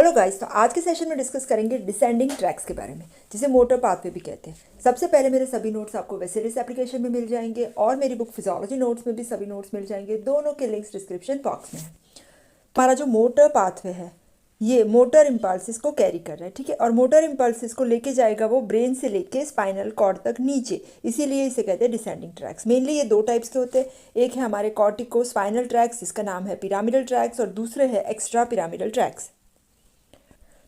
Hello guys, तो आज के सेशन में डिस्कस करेंगे डिसेंडिंग ट्रैक्स के बारे में, जिसे मोटर पाथवे भी कहते हैं। सबसे पहले मेरे सभी नोट्स आपको वेसेलिस एप्लीकेशन में मिल जाएंगे और मेरी बुक फिजियोलॉजी नोट्स में भी सभी नोट्स मिल जाएंगे। दोनों के लिंक्स डिस्क्रिप्शन बॉक्स में है। हमारा जो मोटर पाथवे है ये मोटर इम्पल्सिस को कैरी कर रहा है, ठीक है। और मोटर इम्पल्सिस को लेके जाएगा वो ब्रेन से लेके स्पाइनल कॉर्ड तक नीचे, इसीलिए इसे कहते हैं डिसेंडिंग ट्रैक्स। मेनली ये दो टाइप्स के होते हैं। एक है हमारे कॉर्टिको स्पाइनल ट्रैक्स, जिसका नाम है पिरामिडल ट्रैक्स, और दूसरे है एक्स्ट्रा पिरामिडल ट्रैक्स।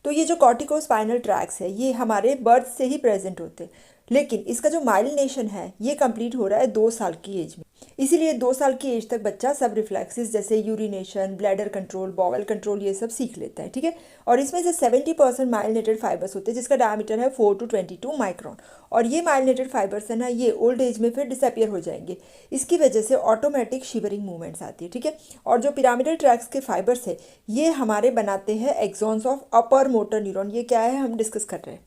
तो ये जो कॉर्टिको स्पाइनल ट्रैक्स है ये हमारे बर्थ से ही प्रेजेंट होते हैं, लेकिन इसका जो माइलिनेशन है ये कंप्लीट हो रहा है 2 साल की एज में। इसीलिए 2 साल की एज तक बच्चा सब रिफ्लेक्सेस जैसे urination, bladder control, bowel control ये सब सीख लेता है, ठीक है। और इसमें से 70% माइलिनेटेड फाइबर्स होते हैं, जिसका डायमीटर है 4 to 22 माइक्रोन। और ये माइलिनेटेड फाइबर्स है ना, ये ओल्ड एज में फिर डिसअपियर हो जाएंगे। इसकी वजह से ऑटोमेटिक शिवरिंग मूवमेंट्स आती है, ठीक है। और जो पिरामिडल ट्रैक्स के फाइबर्स है ये हमारे बनाते हैं axons of upper motor neuron. ये क्या है हम डिस्कस कर रहे हैं।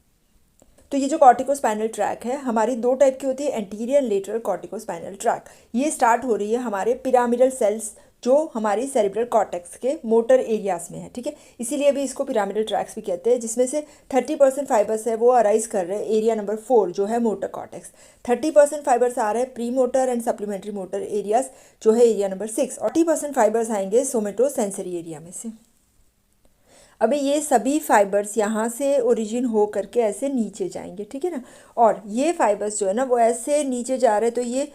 तो ये जो कॉर्टिको स्पाइनल ट्रैक है हमारी 2 टाइप की होती है, anterior lateral cortico spinal track. ये स्टार्ट हो रही है हमारे पिरामिडल सेल्स जो हमारी सेरिब्रल कॉर्टेक्स के मोटर एरियाज में है, ठीक है। इसीलिए भी इसको पिरामिडल ट्रैक्स भी कहते हैं, जिसमें से 30% फाइबर्स है वो अराइज कर रहे हैं एरिया नंबर 4 जो है मोटर कॉर्टेक्स। 30% फाइबर्स आ रहे हैं pre motor and supplementary motor areas जो है एरिया नंबर 6, और 30% फाइबर्स आएंगे सोमेटो सेंसरी एरिया में से। अबे ये सभी फाइबर्स यहाँ से ओरिजिन हो करके ऐसे नीचे जाएंगे, ठीक है ना। और ये फाइबर्स जो है ना वो ऐसे नीचे जा रहे हैं, तो ये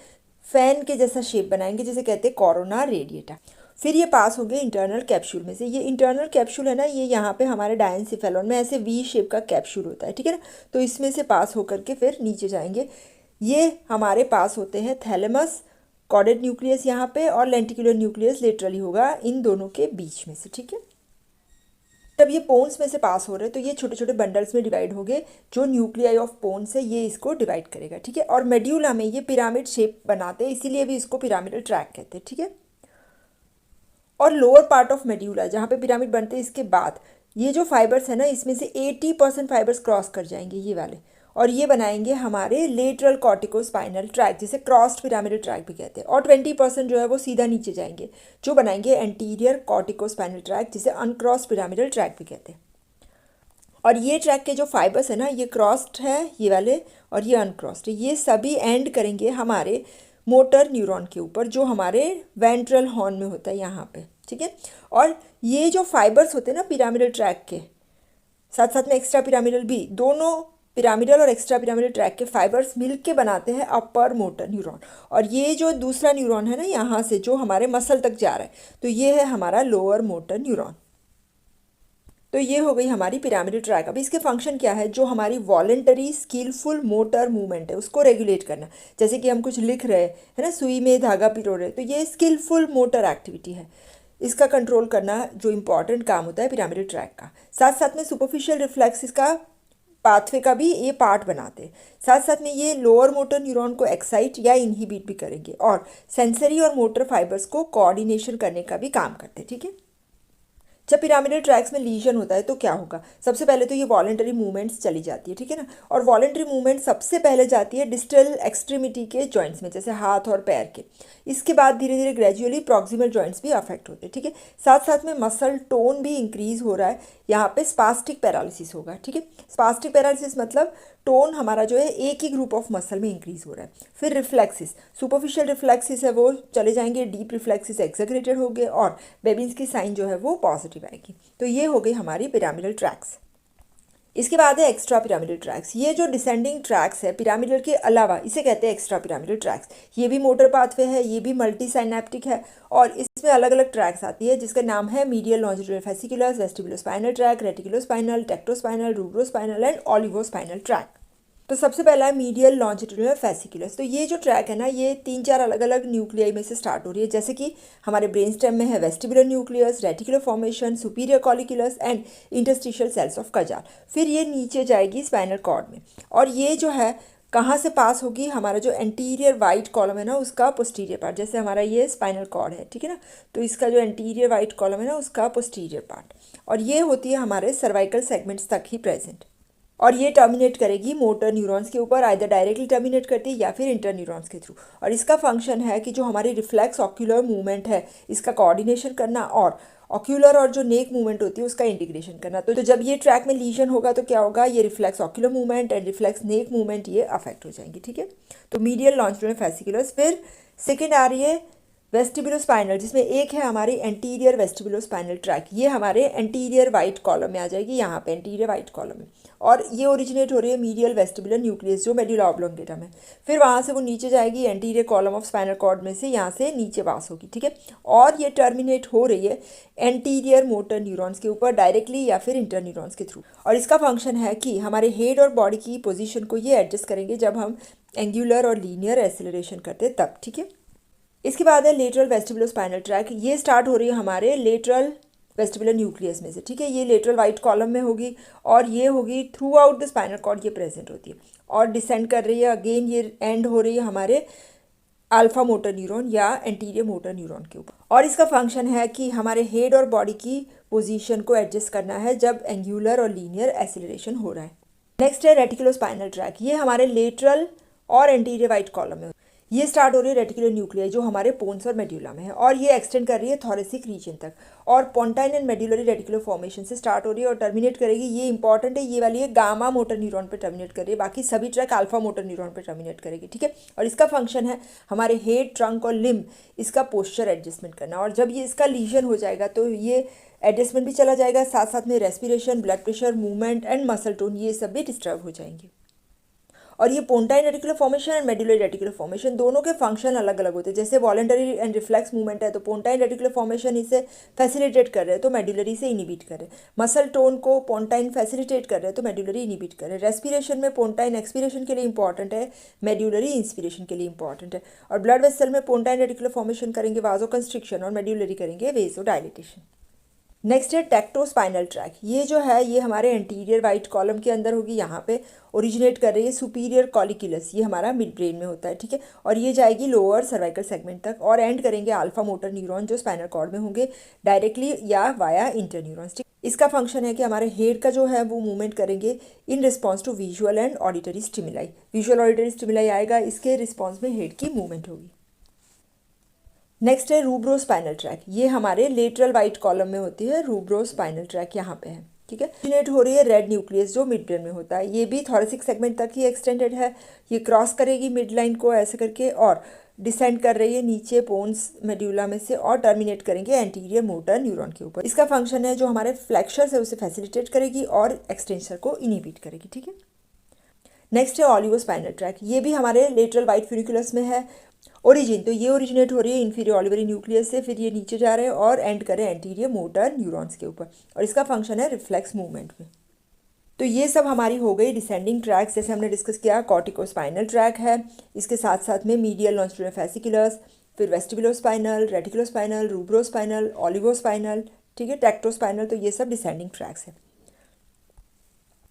फैन के जैसा शेप बनाएंगे, जिसे कहते हैं कोरोना रेडिएटा। फिर ये पास होंगे इंटरनल कैप्सूल में से। ये इंटरनल कैप्सूल है ना, ये यहाँ पे हमारे डायनसिफेलॉन में ऐसे वी शेप का कैप्सूल होता है, ठीक है ना। तो इसमें से पास होकर के फिर नीचे जाएंगे। ये हमारे पास होते हैं थैलेमस, कॉर्डेड न्यूक्लियस यहाँ पे, और लेंटिकुलर न्यूक्लियस लेटरली होगा इन दोनों के बीच में से, ठीक है। जब ये पोन्स में से पास हो रहे हैं तो ये छोटे छोटे बंडल्स में डिवाइड हो गए। जो न्यूक्लियाई ऑफ पोन्स है ये इसको डिवाइड करेगा, ठीक है। और मेड्यूला में ये पिरामिड शेप बनाते हैं, इसीलिए भी इसको पिरामिडल ट्रैक कहते हैं, ठीक है। और लोअर पार्ट ऑफ मेड्यूला जहाँ पे पिरामिड बनते हैं, इसके बाद ये जो फाइबर्स है ना इसमें से 80% फाइबर्स क्रॉस कर जाएंगे ये वाले, और ये बनाएंगे हमारे लेटरल कॉर्टिको स्पाइनल ट्रैक, जिसे क्रॉस्ड पिरामिडल ट्रैक भी कहते हैं। और 20% जो है वो सीधा नीचे जाएंगे, जो बनाएंगे एंटीरियर कॉर्टिको स्पाइनल ट्रैक, जिसे अनक्रॉस्ड पिरामिडल ट्रैक भी कहते हैं। और ये ट्रैक के जो फाइबर्स है ना ये क्रॉस्ड है ये वाले, और ये अनक्रॉस्ड है। ये सभी एंड करेंगे हमारे मोटर न्यूरॉन के ऊपर, जो हमारे वेंट्रल हॉर्न में होता है यहाँ पे, ठीक है। और ये जो फाइबर्स होते हैं ना पिरामिडल ट्रैक के, साथ साथ में एक्स्ट्रा पिरामिडल भी, दोनों पिरामिडल और एक्स्ट्रा पिरामिडल ट्रैक के फाइबर्स मिलके बनाते हैं अपर मोटर न्यूरॉन। और ये जो दूसरा न्यूरॉन है ना यहाँ से जो हमारे मसल तक जा रहा है, तो ये है हमारा लोअर मोटर न्यूरॉन। तो ये हो गई हमारी पिरामिडल ट्रैक। अब इसके फंक्शन क्या है, जो हमारी वॉलेंटरी स्किलफुल मोटर मूवमेंट है उसको रेगुलेट करना। जैसे कि हम कुछ लिख रहे हैं है ना, सुई में धागा पिरो रहे, तो ये स्किलफुल मोटर एक्टिविटी है, इसका कंट्रोल करना जो इम्पॉर्टेंट काम होता है पिरामिडल ट्रैक का। साथ साथ में सुपरफिशियल रिफ्लेक्स का पाथवे का भी ये पार्ट बनाते हैं। साथ साथ में ये लोअर मोटर न्यूरॉन को एक्साइट या इनहिबिट भी करेंगे, और सेंसरी और मोटर फाइबर्स को कोऑर्डिनेशन करने का भी काम करते हैं, ठीक है। जब पिरामिडल ट्रैक्स में लीजन होता है तो क्या होगा, सबसे पहले तो ये वॉलेंटरी मूवमेंट्स चली जाती है, ठीक है ना। और वॉलेंटरी मूवमेंट सबसे पहले जाती है डिस्टल एक्सट्रीमिटी के जॉइंट्स में, जैसे हाथ और पैर के। इसके बाद धीरे धीरे ग्रेजुअली प्रॉक्सिमल जॉइंट्स भी अफेक्ट होते हैं, ठीक है। साथ साथ में मसल टोन भी इंक्रीज हो रहा है, यहाँ पे स्पास्टिक पैरालिसिस होगा, ठीक है। स्पास्टिक पैरालिसिस मतलब टोन हमारा जो है एक ही ग्रुप ऑफ मसल में इंक्रीज हो रहा है। फिर रिफ्लेक्सिस, सुपरफिशियल रिफ्लेक्सिस है वो चले जाएंगे, डीप रिफ्लेक्सिस एक्सग्रेटेड हो गए, और बेबिन्स की साइन जो है वो पॉजिटिव आएगी। तो ये हो गई हमारी पिरामिडल ट्रैक्स। इसके बाद है एक्स्ट्रा पिरामिडल ट्रैक्स। ये जो डिसेंडिंग ट्रैक्स है पिरामिडल के अलावा, इसे कहते हैं एक्स्ट्रा पिरामिडल ट्रैक्स। ये भी मोटर पाथवे है, ये भी मल्टी साइनेप्टिक है, और इसमें अलग अलग ट्रैक्स आती है, जिसका नाम है medial longitudinal fasciculus, vestibulospinal tract, reticulospinal, tectospinal, rubrospinal and olivospinal tract. तो सबसे पहला है मीडियल लॉन्जिट्यूडल फेसिकुलस। तो ये जो ट्रैक है ना ये 3-4 अलग अलग न्यूक्लियाई में से स्टार्ट हो रही है, जैसे कि हमारे ब्रेन स्टेम में है vestibular nucleus, reticular formation, superior colliculus and interstitial cells of Cajal. फिर ये नीचे जाएगी स्पाइनल कॉर्ड में, और ये जो है कहाँ से पास होगी, हमारा जो एंटीरियर वाइट कॉलम है ना उसका पोस्टीरियर पार्ट, जैसे हमारा ये स्पाइनल कॉर्ड है, ठीक है ना। तो इसका जो एंटीरियर वाइट कॉलम है ना उसका पोस्टीरियर पार्ट, और ये होती है हमारे सर्वाइकल सेगमेंट्स तक ही प्रेजेंट। और ये टर्मिनेट करेगी मोटर न्यूरॉन्स के ऊपर, आइदर डायरेक्टली टर्मिनेट करती है या फिर इंटर न्यूरॉन्स के थ्रू। और इसका फंक्शन है कि जो हमारी रिफ्लेक्स ऑक्यूलर मूवमेंट है इसका कोऑर्डिनेशन करना, और ऑक्यूलर और जो नेक मूवमेंट होती है उसका इंटीग्रेशन करना। तो जब ये ट्रैक में लीजन होगा तो क्या होगा, ये reflex ocular movement and reflex neck movement ये अफेक्ट हो जाएंगी, ठीक है। तो मीडियल लॉन्जिट्यूडिनल फेसिकुलस। फिर सेकेंड आ रही है वेस्टिबुलोस्पाइनल, जिसमें एक है हमारी एंटीरियर वेस्टिबुलोस्पाइनल ट्रैक। ये हमारे एंटीरियर वाइट कॉलम में आ जाएगी, यहाँ पे एंटीरियर वाइट कॉलम में, और ये ओरिजिनेट हो रही है मीडियल वेस्टिबुलर न्यूक्लियस जो मेडुला ऑब्लोंगेटा में। फिर वहाँ से वो नीचे जाएगी anterior column of spinal cord में से, यहाँ से नीचे पास होगी, ठीक है। और ये टर्मिनेट हो रही है एंटीरियर मोटर न्यूरॉन्स के ऊपर डायरेक्टली या फिर इंटर न्यूरॉन्स के थ्रू। और इसका फंक्शन है कि हमारे हेड और बॉडी की पोजिशन को ये एडजस्ट करेंगे जब हम एंगुलर और लीनियर एक्सेलरेशन करते हैं तब, ठीक है। इसके बाद है लेटरल वेस्टिबुलोस्पाइनल ट्रैक। ये स्टार्ट हो रही है हमारे लेटरल वेस्टिबुलर न्यूक्लियस में से, ठीक है। ये लेटरल वाइट कॉलम में होगी और ये होगी throughout the spinal cord, ये प्रेजेंट होती है और डिसेंड कर रही है। अगेन ये एंड हो रही है हमारे अल्फा मोटर न्यूरॉन या एंटीरियर मोटर न्यूरॉन के ऊपर। और इसका फंक्शन है कि हमारे हेड और बॉडी की पोजीशन को एडजस्ट करना है जब एंगुलर और लीनियर एक्सेलरेशन हो रहा है। नेक्स्ट है रेटिकुलोस्पाइनल ट्रैक। ये हमारे लेटरल और एंटीरियर वाइट कॉलम में, ये स्टार्ट हो रही है रेटिकुलर न्यूक्लियाई जो हमारे पोन्स और मेड्यूला में है, और ये एक्सटेंड कर रही है थोरेसिक रीजन तक, और पोंटाइन एंड मेड्यूलरी रेटिकुलर फॉर्मेशन से स्टार्ट हो रही है और टर्मिनेट करेगी, ये इंपॉर्टेंट है, ये वाली है गामा मोटर न्यूरॉन पे टर्मिनेट कर रही है, बाकी सभी ट्रैक अल्फा मोटर न्यूरॉन पे टर्मिनेट करेगी, ठीक है। और इसका फंक्शन है हमारे हेड, ट्रंक और लिम्ब इसका पोस्चर एडजस्टमेंट करना, और जब ये इसका लीजन हो जाएगा तो ये एडजस्टमेंट भी चला जाएगा, साथ साथ में respiration, blood pressure, movement and muscle tone ये सब भी डिस्टर्ब हो जाएंगे। और ये pontine reticular formation and medullary reticular formation दोनों के फंक्शन अलग अलग होते हैं। जैसे वॉलंटरी एंड रिफ्लेक्स मूवमेंट है तो पोंटाइन रेटिकुलर फॉर्मेशन इसे फैसिलिटेट कर रहे हैं तो मेडुलरी से इनिबिट कर रहे हैं। मसल टोन को पोंटाइन फैसिलिटेट कर रहे हैं तो मेडुलरी इनिबिट कर रहे हैं। रेस्पिरेशन में पोंटाइन एक्सपिरेशन के लिए इंपॉर्टेंट है, मेडुलरी इंस्पिरेशन के लिए इंपॉर्टेंट है। और ब्लड वेसल में पोंटाइन रेटिकुलर फॉर्मेशन करेंगे वाजो कंस्ट्रिक्शन और मेडुलरी करेंगे वेसो डायलिटेशन। नेक्स्ट है टेक्टोस्पाइनल ट्रैक। ये जो है ये हमारे एंटीरियर वाइट कॉलम के अंदर होगी, यहाँ पे ओरिजिनेट कर रही है सुपीरियर कॉलिक्यूलस, ये हमारा मिड ब्रेन में होता है, ठीक है। और ये जाएगी लोअर सर्वाइकल सेगमेंट तक और एंड करेंगे अल्फा मोटर न्यूरॉन जो स्पाइनल कॉर्ड में होंगे डायरेक्टली या वाया इंटर न्यूरॉन्स, ठीक। इसका फंक्शन है कि हमारे हेड का जो है वो मूवमेंट करेंगे in response to visual and auditory stimuli. Visual auditory stimuli आएगा, इसके रिस्पॉन्स में हेड की मूवमेंट होगी। नेक्स्ट है रूब्रोस्पाइनल ट्रैक। ये हमारे लेटरल वाइट कॉलम में होती है, रूब्रोस्पाइनल ट्रैक यहाँ पे है, ठीक है। ओरिजिनेट हो रही है रेड न्यूक्लियस जो मिड ब्रेन में होता है, ये भी थोरेसिक सेगमेंट तक ही एक्सटेंडेड है। ये क्रॉस करेगी मिड लाइन को ऐसे करके और डिसेंड कर रही है नीचे पोन्स मेड्यूला में से और टर्मिनेट करेंगे एंटीरियर मोटर न्यूरॉन के ऊपर। इसका फंक्शन है जो हमारे फ्लेक्शर्स है उसे फैसिलिटेट करेगी और एक्सटेंसर को इनिबिट करेगी, ठीक है। नेक्स्ट है ऑलिगोस्पाइनल ट्रैक। ये भी हमारे लेटरल वाइट फ्यूनिकुलस में है ओरिजिन, तो ये ओरिजिनेट हो रही है इंफीरियर ऑलिवरी न्यूक्लियस से, फिर ये नीचे जा रहे हैं और एंड करें एंटीरियर मोटर न्यूरॉन्स के ऊपर, और इसका फंक्शन है रिफ्लेक्स मूवमेंट में। तो ये सब हमारी हो गई डिसेंडिंग ट्रैक्स। जैसे हमने डिस्कस किया कॉर्टिकोस्पाइनल ट्रैक है, इसके साथ साथ में मीडियल लॉन्जिट्यूडिनल फेसिकुलस, फिर वेस्टिबुलोस्पाइनल, रेटिकुलोस्पाइनल, रूब्रोस्पाइनल, ऑलिगोस्पाइनल, ठीक है, टेक्टोस्पाइनल, तो ये सब डिसेंडिंग ट्रैक्स है।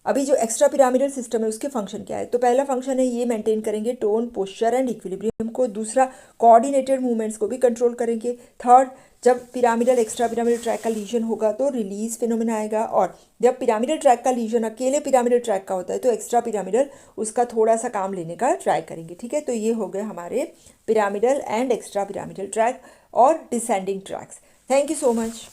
अभी जो एक्स्ट्रा पिरामिडल सिस्टम है उसके फंक्शन क्या है, तो पहला फंक्शन है ये मेंटेन करेंगे टोन, पोस्चर एंड इक्विलिब्रियम को। दूसरा कोऑर्डिनेटेड मूवमेंट्स को भी कंट्रोल करेंगे। थर्ड, जब पिरामिडल एक्स्ट्रा पिरामिडल ट्रैक का लीजन होगा तो रिलीज फिनोमेना आएगा, और जब पिरामिडल ट्रैक का लीजन अकेले पिरामिडल ट्रैक का होता है तो एक्स्ट्रा पिरामिडल उसका थोड़ा सा काम लेने का ट्राई करेंगे, ठीक है। तो ये हो गए हमारे pyramidal and extra pyramidal tract और descending tracts. Thank you so much.